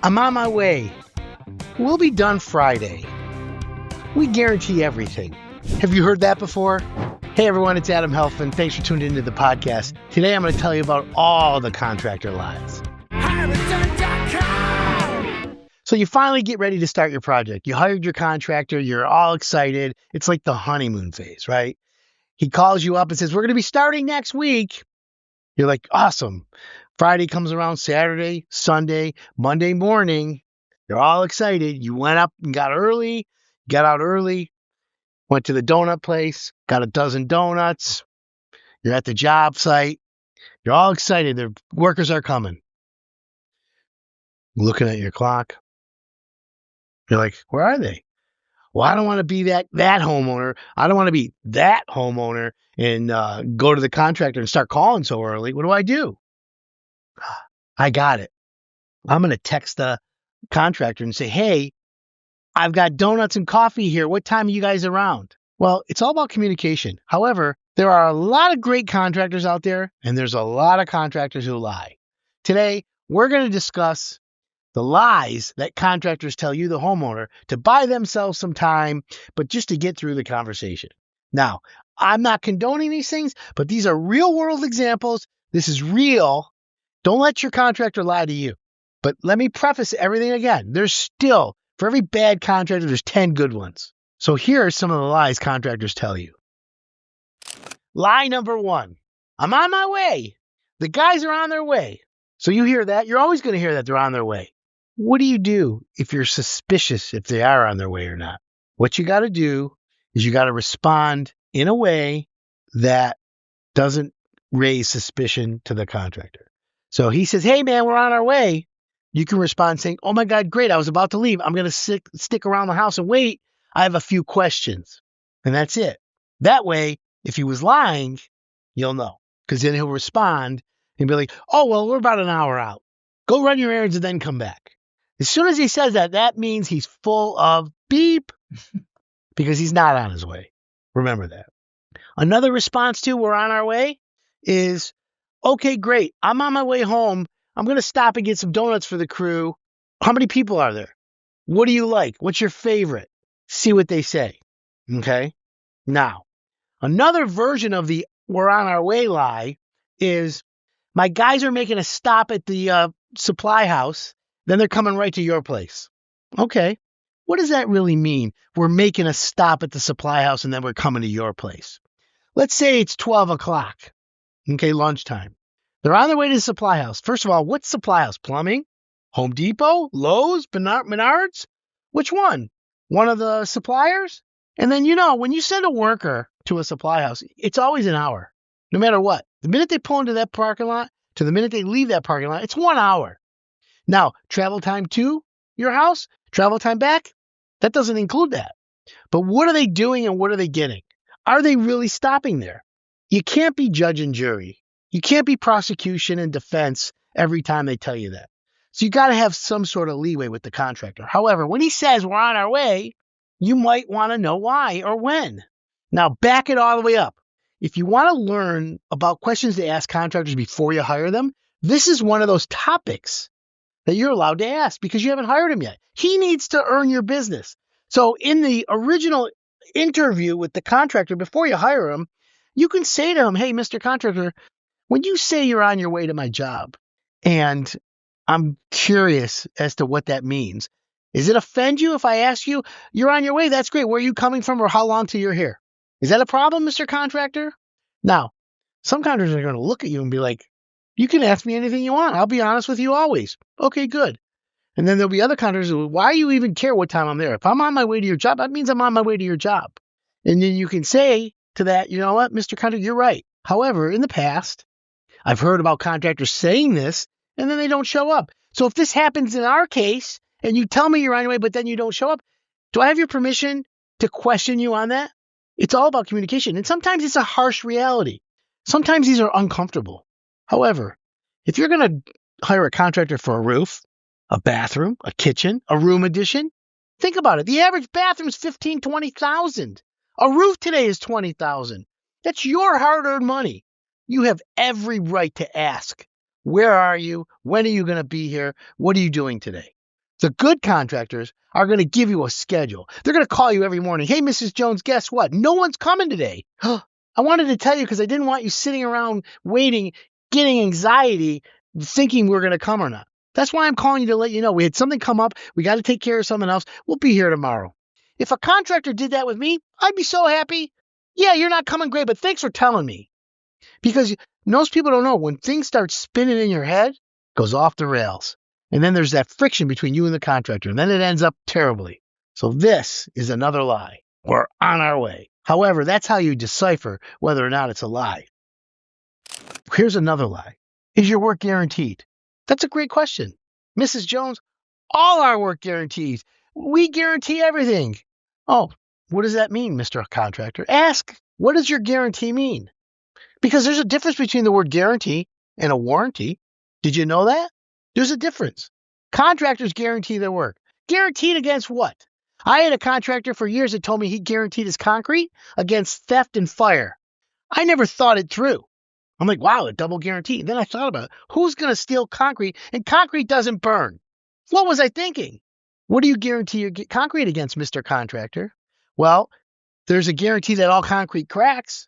I'm on my way. We'll be done Friday. We guarantee everything. Have you heard that before? Hey everyone, it's Adam Helfman. Thanks for tuning into the podcast. Today I'm going to tell you about all the contractor lies. So you finally get ready to start your project. You hired your contractor. You're all excited. It's like the honeymoon phase, right? He calls you up and says, we're going to be starting next week. You're like, awesome. Friday comes around, Saturday, Sunday, Monday morning. You're all excited. You went up and got out early, went to the donut place, got a dozen donuts. You're at the job site. You're all excited. The workers are coming. Looking at your clock. You're like, where are they? Well, I don't want to be that homeowner. I don't want to be that homeowner and go to the contractor and start calling so early. What do? I got it. I'm going to text the contractor and say, hey, I've got donuts and coffee here. What time are you guys around? Well, it's all about communication. However, there are a lot of great contractors out there, and there's a lot of contractors who lie. Today, we're going to discuss the lies that contractors tell you, the homeowner, to buy themselves some time, but just to get through the conversation. Now, I'm not condoning these things, but these are real world examples. This is real. Don't let your contractor lie to you. But let me preface everything again. There's still, for every bad contractor, there's 10 good ones. So here are some of the lies contractors tell you. Lie number 1. I'm on my way. The guys are on their way. So you hear that. You're always going to hear that they're on their way. What do you do if you're suspicious if they are on their way or not? What you got to do is you got to respond in a way that doesn't raise suspicion to the contractor. So he says, hey, man, we're on our way. You can respond saying, oh, my God, great. I was about to leave. I'm going to stick around the house and wait. I have a few questions. And that's it. That way, if he was lying, you'll know. Because then he'll respond and be like, oh, well, we're about an hour out. Go run your errands and then come back. As soon as he says that, that means he's full of beep because he's not on his way. Remember that. Another response to we're on our way is, okay, great. I'm on my way home. I'm going to stop and get some donuts for the crew. How many people are there? What do you like? What's your favorite? See what they say. Okay. Now, another version of the we're on our way lie is my guys are making a stop at the supply house. Then they're coming right to your place. Okay. What does that really mean? We're making a stop at the supply house and then we're coming to your place. Let's say it's 12 o'clock. Okay, lunchtime. They're on their way to the supply house. First of all, what's supply house? Plumbing? Home Depot? Lowe's? Menards? Which one? One of the suppliers? And then, when you send a worker to a supply house, it's always an hour, no matter what. The minute they pull into that parking lot to the minute they leave that parking lot, it's 1 hour. Now, travel time to your house, travel time back, that doesn't include that. But what are they doing and what are they getting? Are they really stopping there? You can't be judge and jury. You can't be prosecution and defense every time they tell you that. So you got to have some sort of leeway with the contractor. However, when he says we're on our way, you might want to know why or when. Now, back it all the way up. If you want to learn about questions to ask contractors before you hire them, this is one of those topics that you're allowed to ask because you haven't hired him yet. He needs to earn your business. So in the original interview with the contractor before you hire him, you can say to him, hey, Mr. Contractor, when you say you're on your way to my job, and I'm curious as to what that means, does it offend you if I ask you, you're on your way? That's great. Where are you coming from or how long till you're here? Is that a problem, Mr. Contractor? Now, some contractors are going to look at you and be like, you can ask me anything you want. I'll be honest with you always. Okay, good. And then there'll be other contractors who, why do you even care what time I'm there? If I'm on my way to your job, that means I'm on my way to your job. And then you can say to that, you know what, Mr. Contractor, you're right. However, in the past, I've heard about contractors saying this and then they don't show up. So if this happens in our case and you tell me you're on your way, but then you don't show up, do I have your permission to question you on that? It's all about communication. And sometimes it's a harsh reality. Sometimes these are uncomfortable. However, if you're going to hire a contractor for a roof, a bathroom, a kitchen, a room addition, think about it. The average bathroom is $15,000, $20,000. A roof today is $20,000. That's your hard-earned money. You have every right to ask, where are you? When are you going to be here? What are you doing today? The good contractors are going to give you a schedule. They're going to call you every morning. Hey, Mrs. Jones, guess what? No one's coming today. I wanted to tell you because I didn't want you sitting around waiting, getting anxiety, thinking we're going to come or not. That's why I'm calling you to let you know we had something come up. We got to take care of something else. We'll be here tomorrow. If a contractor did that with me, I'd be so happy. Yeah, you're not coming, great, but thanks for telling me. Because most people don't know when things start spinning in your head, it goes off the rails. And then there's that friction between you and the contractor, and then it ends up terribly. So this is another lie. We're on our way. However, that's how you decipher whether or not it's a lie. Here's another lie. Is your work guaranteed? That's a great question. Mrs. Jones, all our work guarantees. We guarantee everything. Oh, what does that mean, Mr. Contractor? Ask, what does your guarantee mean? Because there's a difference between the word guarantee and a warranty. Did you know that? There's a difference. Contractors guarantee their work. Guaranteed against what? I had a contractor for years that told me he guaranteed his concrete against theft and fire. I never thought it through. I'm like, wow, a double guarantee. Then I thought about it. Who's going to steal concrete? And concrete doesn't burn. What was I thinking? What do you guarantee your concrete against, Mr. Contractor? Well, there's a guarantee that all concrete cracks.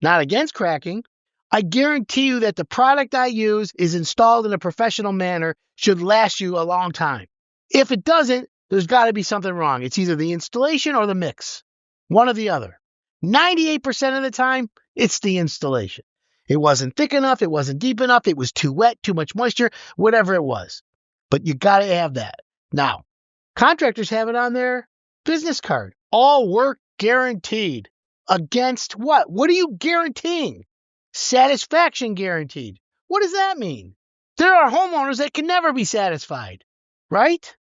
Not against cracking. I guarantee you that the product I use is installed in a professional manner, should last you a long time. If it doesn't, there's got to be something wrong. It's either the installation or the mix, one or the other. 98% of the time, it's the installation. It wasn't thick enough, it wasn't deep enough, it was too wet, too much moisture, whatever it was. But you got to have that. Now, contractors have it on their business card. All work guaranteed. Against what? What are you guaranteeing? Satisfaction guaranteed. What does that mean? There are homeowners that can never be satisfied, right?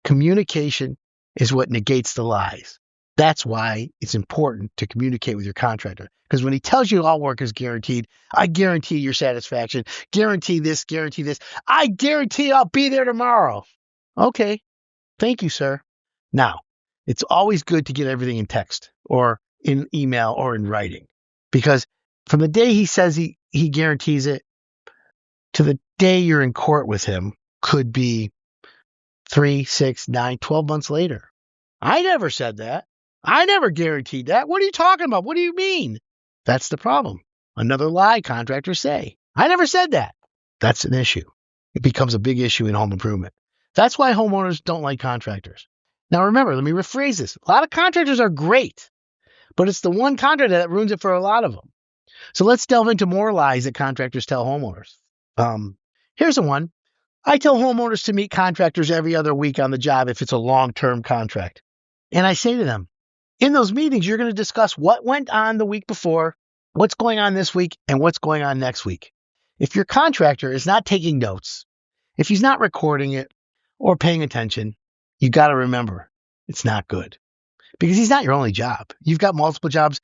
Communication is what negates the lies. That's why it's important to communicate with your contractor. Because when he tells you all work is guaranteed, I guarantee your satisfaction, guarantee this, I guarantee I'll be there tomorrow. Okay, thank you, sir. Now, it's always good to get everything in text or in email or in writing. Because from the day he says he guarantees it to the day you're in court with him could be 3, 6, 9, 12 months later. I never said that. I never guaranteed that. What are you talking about? What do you mean? That's the problem. Another lie contractors say. I never said that. That's an issue. It becomes a big issue in home improvement. That's why homeowners don't like contractors. Now remember, let me rephrase this. A lot of contractors are great, but it's the one contractor that ruins it for a lot of them. So let's delve into more lies that contractors tell homeowners. Here's a one. I tell homeowners to meet contractors every other week on the job if it's a long-term contract. And I say to them, in those meetings, you're going to discuss what went on the week before, what's going on this week, and what's going on next week. If your contractor is not taking notes, if he's not recording it or paying attention, you got to remember it's not good because he's not your only job. You've got multiple jobs.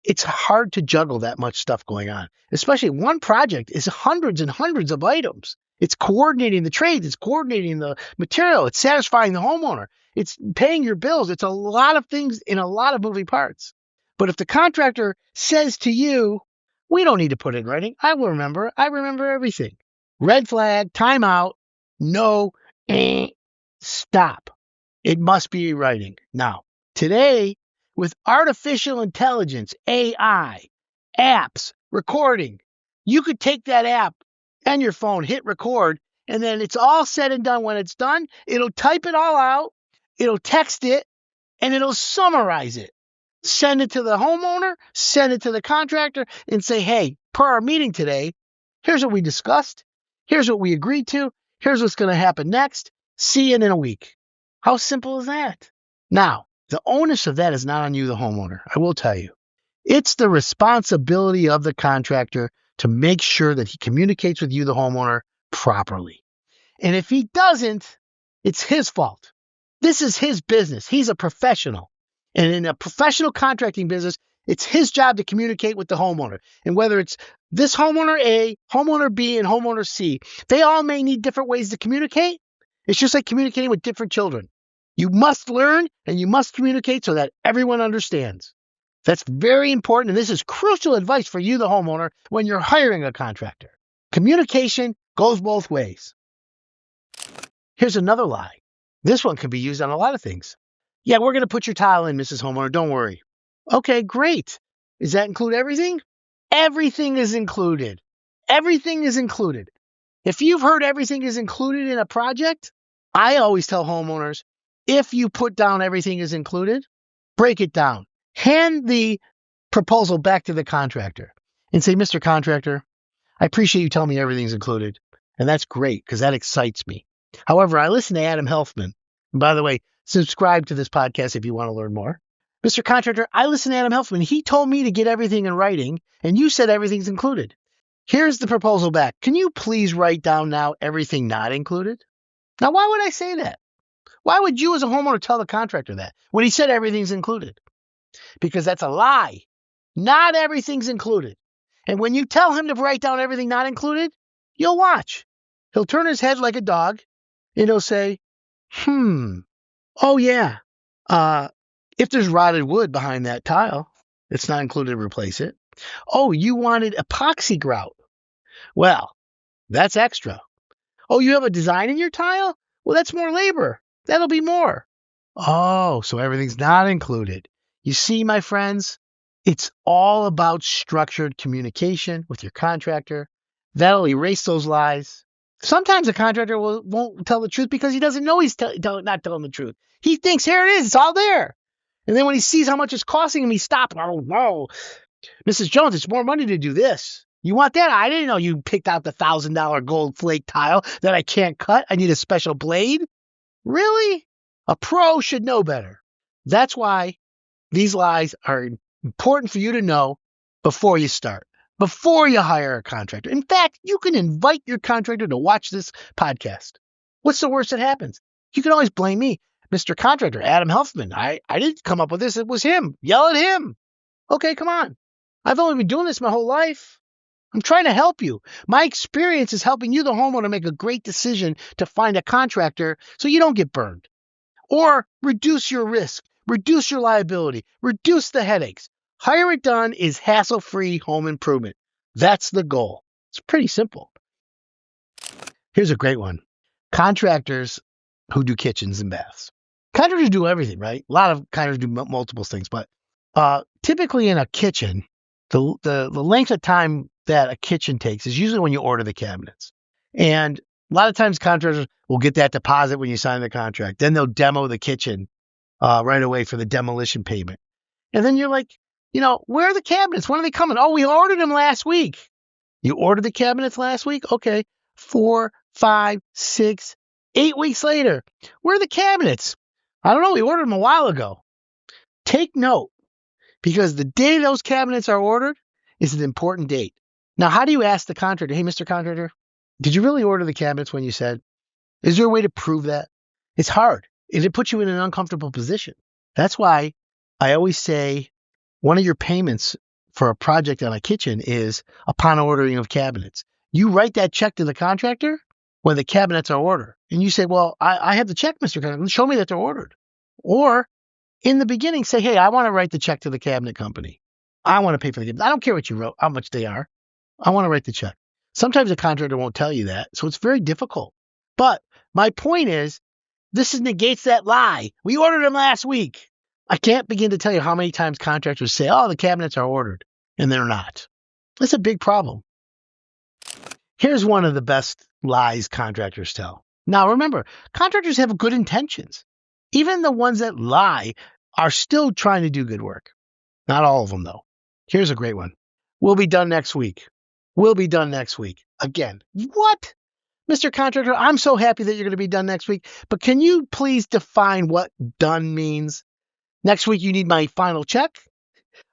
It's hard to juggle that much stuff going on, especially one project is hundreds and hundreds of items. It's coordinating the trades, it's coordinating the material, it's satisfying the homeowner, it's paying your bills. It's a lot of things in a lot of moving parts. But if the contractor says to you, we don't need to put it in writing, I remember everything. Red flag, timeout, no, stop. It must be in writing. Now, today, with artificial intelligence, AI, apps, recording, you could take that app and your phone, hit record, and then it's all said and done. When it's done, it'll type it all out, it'll text it, and it'll summarize it. Send it to the homeowner, send it to the contractor, and say, hey, per our meeting today, here's what we discussed, here's what we agreed to, here's what's going to happen next, see you in a week. How simple is that? Now, the onus of that is not on you, the homeowner. I will tell you. It's the responsibility of the contractor to make sure that he communicates with you, the homeowner, properly. And if he doesn't, it's his fault. This is his business. He's a professional. And in a professional contracting business, it's his job to communicate with the homeowner. And whether it's this homeowner A, homeowner B, and homeowner C, they all may need different ways to communicate. It's just like communicating with different children. You must learn and you must communicate so that everyone understands. That's very important, and this is crucial advice for you, the homeowner, when you're hiring a contractor. Communication goes both ways. Here's another lie. This one could be used on a lot of things. Yeah, we're going to put your tile in, Mrs. Homeowner. Don't worry. Okay, great. Does that include everything? Everything is included. Everything is included. If you've heard everything is included in a project, I always tell homeowners, if you put down everything is included, break it down. Hand the proposal back to the contractor and say, Mr. Contractor, I appreciate you telling me everything's included. And that's great because that excites me. However, I listen to Adam Helfman. And by the way, subscribe to this podcast if you want to learn more. Mr. Contractor, I listen to Adam Helfman. He told me to get everything in writing, and you said everything's included. Here's the proposal back. Can you please write down now everything not included? Now, why would I say that? Why would you as a homeowner tell the contractor that when he said everything's included? Because that's a lie. Not everything's included. And when you tell him to write down everything not included, you'll watch. He'll turn his head like a dog and he'll say, oh yeah, if there's rotted wood behind that tile, it's not included, replace it. Oh, you wanted epoxy grout. Well, that's extra. Oh, you have a design in your tile? Well, that's more labor. That'll be more. Oh, so everything's not included. You see, my friends, it's all about structured communication with your contractor. That'll erase those lies. Sometimes a contractor won't tell the truth because he doesn't know he's not telling the truth. He thinks, here it is, it's all there. And then when he sees how much it's costing him, he stops. Oh, no. Mrs. Jones, it's more money to do this. You want that? I didn't know you picked out the $1,000 gold flake tile that I can't cut. I need a special blade. Really? A pro should know better. That's why these lies are important for you to know before you start, before you hire a contractor. In fact, you can invite your contractor to watch this podcast. What's the worst that happens? You can always blame me. Mr. Contractor, Adam Helfman, I didn't come up with this. It was him. Yell at him. Okay, come on. I've only been doing this my whole life. I'm trying to help you. My experience is helping you, the homeowner, make a great decision to find a contractor so you don't get burned. Or reduce your risk, reduce your liability, reduce the headaches. Hire It Done is hassle-free home improvement. That's the goal. It's pretty simple. Here's a great one. Contractors who do kitchens and baths. Contractors do everything, right? A lot of contractors do multiple things, but typically in a kitchen, the length of time that a kitchen takes is usually when you order the cabinets. And a lot of times contractors will get that deposit when you sign the contract. Then they'll demo the kitchen right away for the demolition payment. And then you're like, where are the cabinets? When are they coming? Oh, we ordered them last week. You ordered the cabinets last week? Okay. 4, 5, 6, 8 weeks later. Where are the cabinets? I don't know. We ordered them a while ago. Take note, because the day those cabinets are ordered is an important date. Now, how do you ask the contractor, hey, Mr. Contractor, did you really order the cabinets when you said? Is there a way to prove that? It's hard. It puts you in an uncomfortable position. That's why I always say one of your payments for a project on a kitchen is upon ordering of cabinets. You write that check to the contractor when the cabinets are ordered. And you say, well, I have the check, Mr. Contractor. Show me that they're ordered. Or in the beginning, say, hey, I want to write the check to the cabinet company. I want to pay for the cabinets. I don't care what you wrote, how much they are. I want to write the check. Sometimes a contractor won't tell you that, so it's very difficult. But my point is, this negates that lie. We ordered them last week. I can't begin to tell you how many times contractors say, oh, the cabinets are ordered, and they're not. That's a big problem. Here's one of the best lies contractors tell. Now, remember, contractors have good intentions. Even the ones that lie are still trying to do good work. Not all of them, though. Here's a great one. We'll be done next week. We'll be done next week. Again, what? Mr. Contractor, I'm so happy that you're going to be done next week, but can you please define what done means? Next week, you need my final check?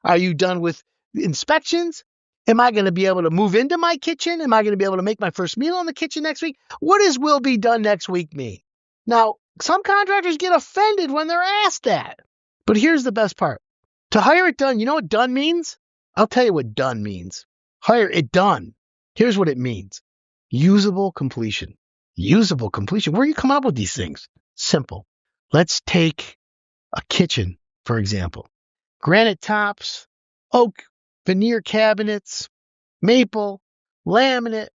Are you done with inspections? Am I going to be able to move into my kitchen? Am I going to be able to make my first meal in the kitchen next week? What does will be done next week mean? Now, some contractors get offended when they're asked that. But here's the best part. To hire it done, you know what done means? I'll tell you what done means. Hire it done. Here's what it means. Usable completion. Usable completion. Where are you coming up with these things? Simple. Let's take a kitchen, for example. Granite tops, oak, veneer cabinets, maple, laminate,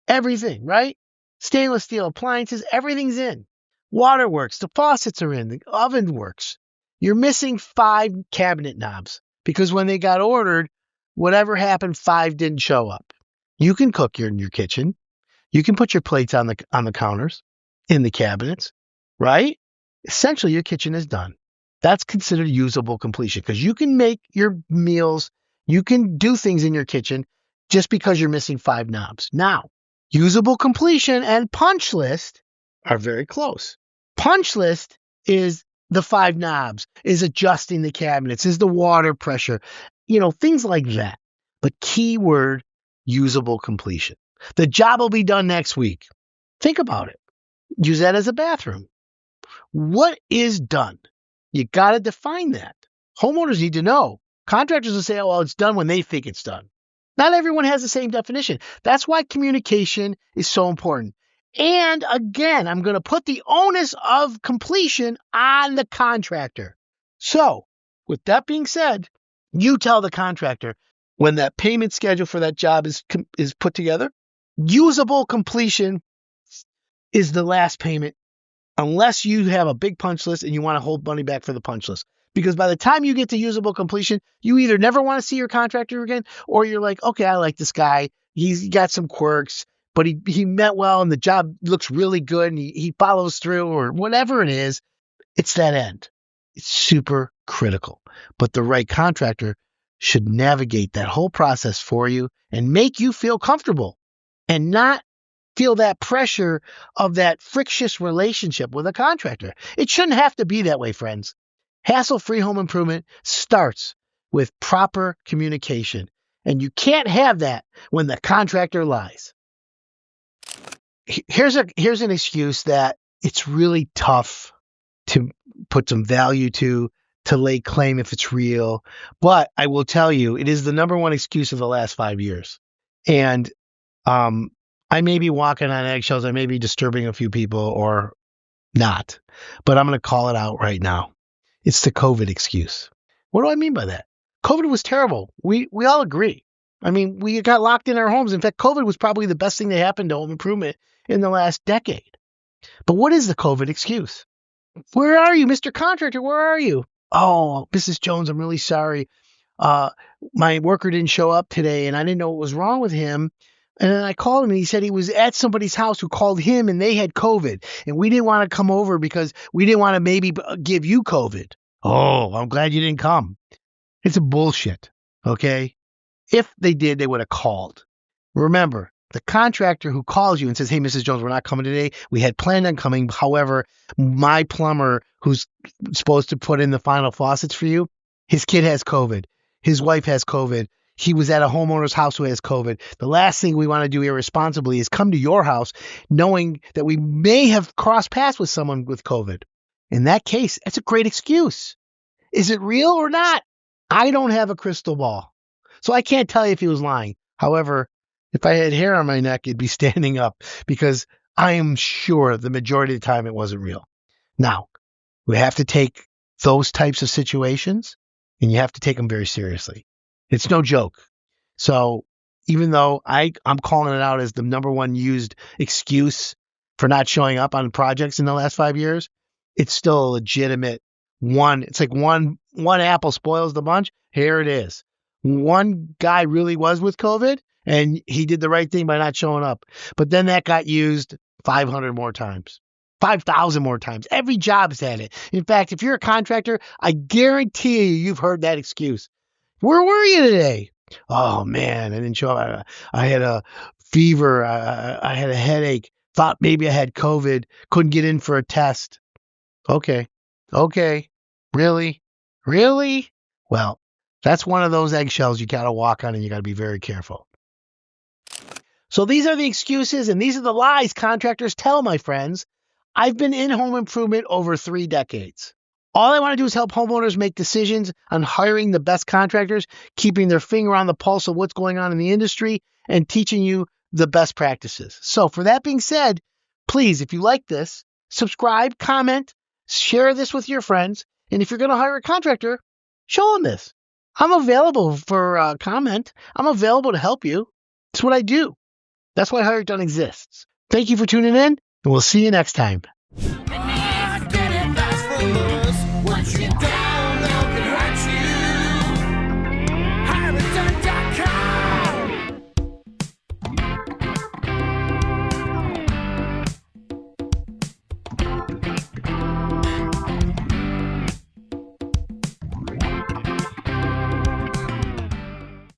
everything, right? Stainless steel appliances, everything's in. Water works. The faucets are in. The oven works. You're missing 5 cabinet knobs because when they got ordered, whatever happened, 5 didn't show up. You can cook in your kitchen. You can put your plates on the counters, in the cabinets, right? Essentially, your kitchen is done. That's considered usable completion because you can make your meals, you can do things in your kitchen just because you're missing 5 knobs. Now, usable completion and punch list are very close. Punch list is the 5 knobs, is adjusting the cabinets, is the water pressure, things like that. But keyword, usable completion. The job will be done next week. Think about it. Use that as a bathroom. What is done? You got to define that. Homeowners need to know. Contractors will say, oh, well, it's done when they think it's done. Not everyone has the same definition. That's why communication is so important. And again, I'm going to put the onus of completion on the contractor. So, with that being said, you tell the contractor when that payment schedule for that job is put together, usable completion is the last payment unless you have a big punch list and you want to hold money back for the punch list. Because by the time you get to usable completion, you either never want to see your contractor again, or you're like, okay, I like this guy. He's got some quirks, but he meant well and the job looks really good and he follows through or whatever it is. It's that end. It's super critical. But the right contractor should navigate that whole process for you and make you feel comfortable and not feel that pressure of that frictious relationship with a contractor. It shouldn't have to be that way, friends. Hassle-free home improvement starts with proper communication, and you can't have that when the contractor lies. Here's an excuse that it's really tough to put some value to lay claim if it's real, but I will tell you, it is the number one excuse of the last 5 years. And I may be walking on eggshells, I may be disturbing a few people or not, but I'm going to call it out right now. It's the COVID excuse. What do I mean by that? COVID was terrible. We all agree. I mean, we got locked in our homes. In fact, COVID was probably the best thing that happened to home improvement in the last decade. But what is the COVID excuse? Where are you, Mr. Contractor? Where are you? Oh, Mrs. Jones, I'm really sorry. My worker didn't show up today and I didn't know what was wrong with him. And then I called him and he said he was at somebody's house who called him and they had COVID. And we didn't want to come over because we didn't want to maybe give you COVID. Oh, I'm glad you didn't come. It's a bullshit. Okay. If they did, they would have called. Remember, the contractor who calls you and says, hey, Mrs. Jones, we're not coming today. We had planned on coming. However, my plumber who's supposed to put in the final faucets for you, his kid has COVID. His wife has COVID. He was at a homeowner's house who has COVID. The last thing we want to do irresponsibly is come to your house knowing that we may have crossed paths with someone with COVID. In that case, that's a great excuse. Is it real or not? I don't have a crystal ball, so I can't tell you if he was lying. However, if I had hair on my neck, it'd be standing up because I am sure the majority of the time it wasn't real. Now, we have to take those types of situations and you have to take them very seriously. It's no joke. So even though I'm calling it out as the number one used excuse for not showing up on projects in the last 5 years, it's still a legitimate one. It's like one apple spoils the bunch. Here it is. One guy really was with COVID and he did the right thing by not showing up. But then that got used 500 more times, 5,000 more times. Every job's had it. In fact, if you're a contractor, I guarantee you've heard that excuse. Where were you today? Oh, man, I didn't show up. I had a fever. I had a headache. Thought maybe I had COVID. Couldn't get in for a test. Okay. Really? Well, that's one of those eggshells you got to walk on and you got to be very careful. So these are the excuses and these are the lies contractors tell, my friends. I've been in home improvement over 3 decades. All I want to do is help homeowners make decisions on hiring the best contractors, keeping their finger on the pulse of what's going on in the industry, and teaching you the best practices. So for that being said, please, if you like this, subscribe, comment, share this with your friends. And if you're going to hire a contractor, show them this. I'm available for comment. I'm available to help you. It's what I do. That's why Hire It Done exists. Thank you for tuning in, and we'll see you next time.